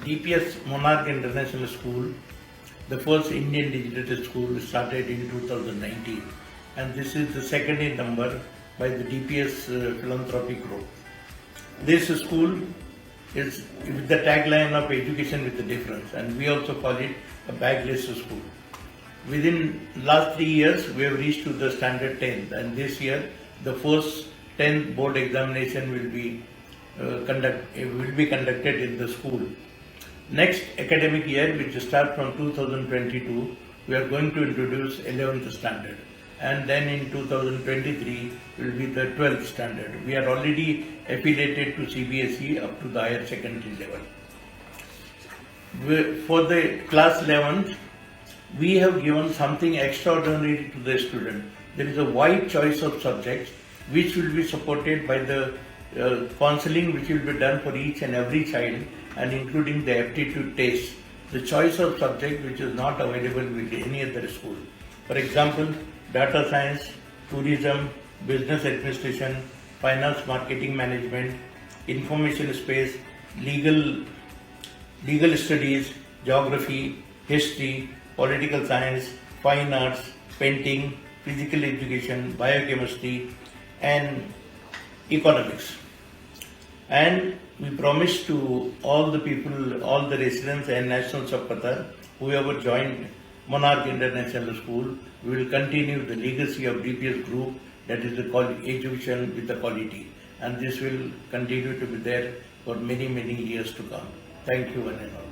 DPS Monarch International School, the first Indian digital school, started in 2019, and this is the second in number by the DPS philanthropy group. This school is with the tagline of education with a difference, and we also call it a bagless school. Within last 3 years, we have reached to the standard 10th, and this year the first 10th board examination will be conducted in the school. Next academic year, which starts from 2022, we are going to introduce 11th standard, and then in 2023 will be the 12th standard. We are already affiliated to CBSE up to the higher secondary level. For the class 11th, we have given something extraordinary to the student. There is a wide choice of subjects which will be supported by the counseling which will be done for each and every child, and including the aptitude test, the choice of subject which is not available with any other school. For example, data science, tourism, business administration, finance, marketing management, information space, legal studies, geography, history, political science, fine arts, painting, physical education, biochemistry, and economics. And we promise to all the people, all the residents and nationals of Qatar, whoever joined Monarch International School, we will continue the legacy of DPS Group, that is the education with the quality. And this will continue to be there for many, many years to come. Thank you one and all.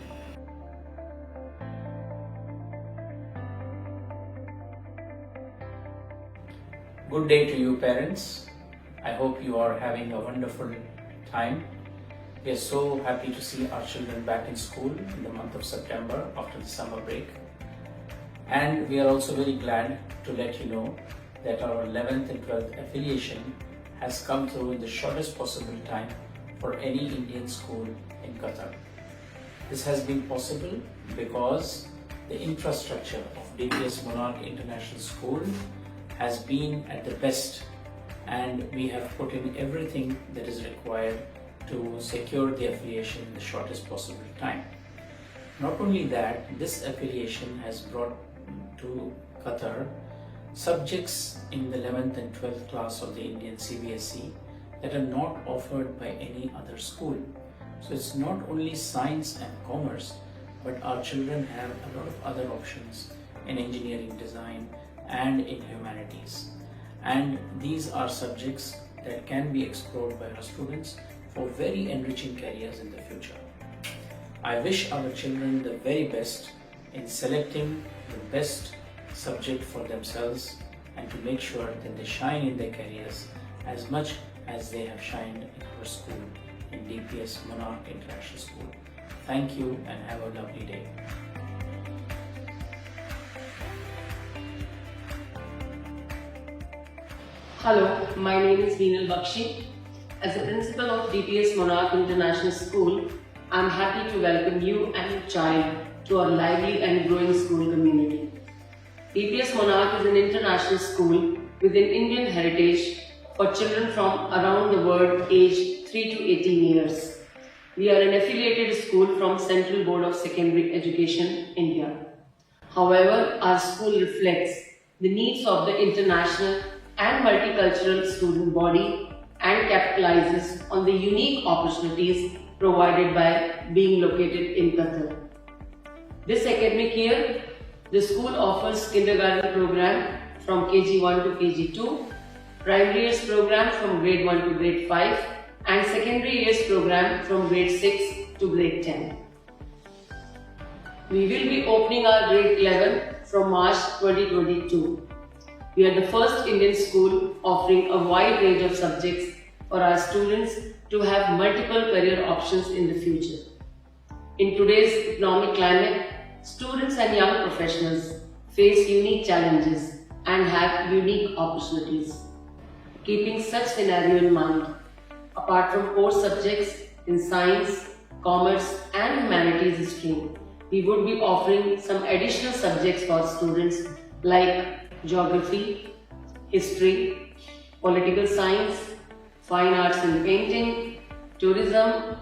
Good day to you parents. I hope you are having a wonderful time. We are so happy to see our children back in school in the month of September after the summer break. And we are also very glad to let you know that our 11th and 12th affiliation has come through in the shortest possible time for any Indian school in Qatar. This has been possible because the infrastructure of DPS Monarch International School has been at the best, and we have put in everything that is required to secure the affiliation in the shortest possible time. Not only that, this affiliation has brought to Qatar subjects in the 11th and 12th class of the Indian CBSE that are not offered by any other school. So it's not only science and commerce, but our children have a lot of other options in engineering design and in humanities. And these are subjects that can be explored by our students for very enriching careers in the future. I wish our children the very best in selecting the best subject for themselves and to make sure that they shine in their careers as much as they have shined in our school, in DPS Monarch International School. Thank you and have a lovely day. Hello, my name is Veenal Bakshi. As a principal of DPS Monarch International School, I am happy to welcome you and your child to our lively and growing school community. DPS Monarch is an international school with an Indian heritage for children from around the world aged 3 to 18 years. We are an affiliated school from Central Board of Secondary Education, India. However, our school reflects the needs of the international and multicultural student body and capitalizes on the unique opportunities provided by being located in Qatar. This academic year, the school offers kindergarten program from KG1 to KG2, primary years program from grade 1 to grade 5, and secondary years program from grade 6 to grade 10. We will be opening our grade 11 from March 2022. We are the first Indian school offering a wide range of subjects for our students to have multiple career options in the future. In today's economic climate, students and young professionals face unique challenges and have unique opportunities. Keeping such scenario in mind, apart from core subjects in science, commerce and humanities stream, we would be offering some additional subjects for students like geography, history, political science, fine arts and painting, tourism,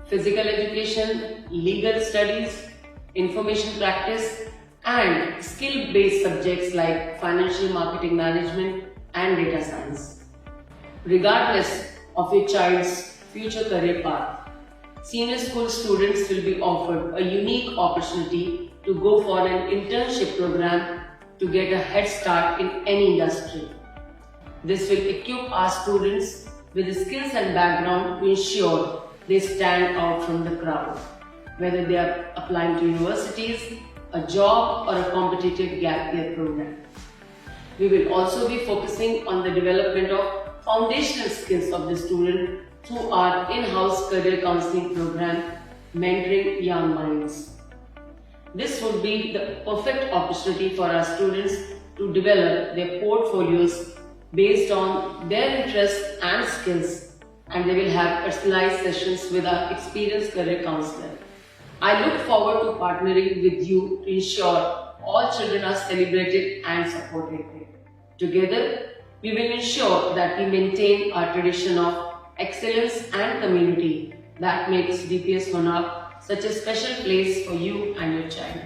physical education, legal studies, information practice, and skill-based subjects like financial marketing management and data science. Regardless of your child's future career path, senior school students will be offered a unique opportunity to go for an internship program to get a head start in any industry. This will equip our students with the skills and background to ensure they stand out from the crowd, whether they are applying to universities, a job or a competitive gap year program. We will also be focusing on the development of foundational skills of the student through our in-house career counseling program, Mentoring Young Minds. This would be the perfect opportunity for our students to develop their portfolios based on their interests and skills, and they will have personalized sessions with our experienced career counselor. I look forward to partnering with you to ensure all children are celebrated and supported. Together, we will ensure that we maintain our tradition of excellence and community that makes DPS Monarch such a special place for you and your child.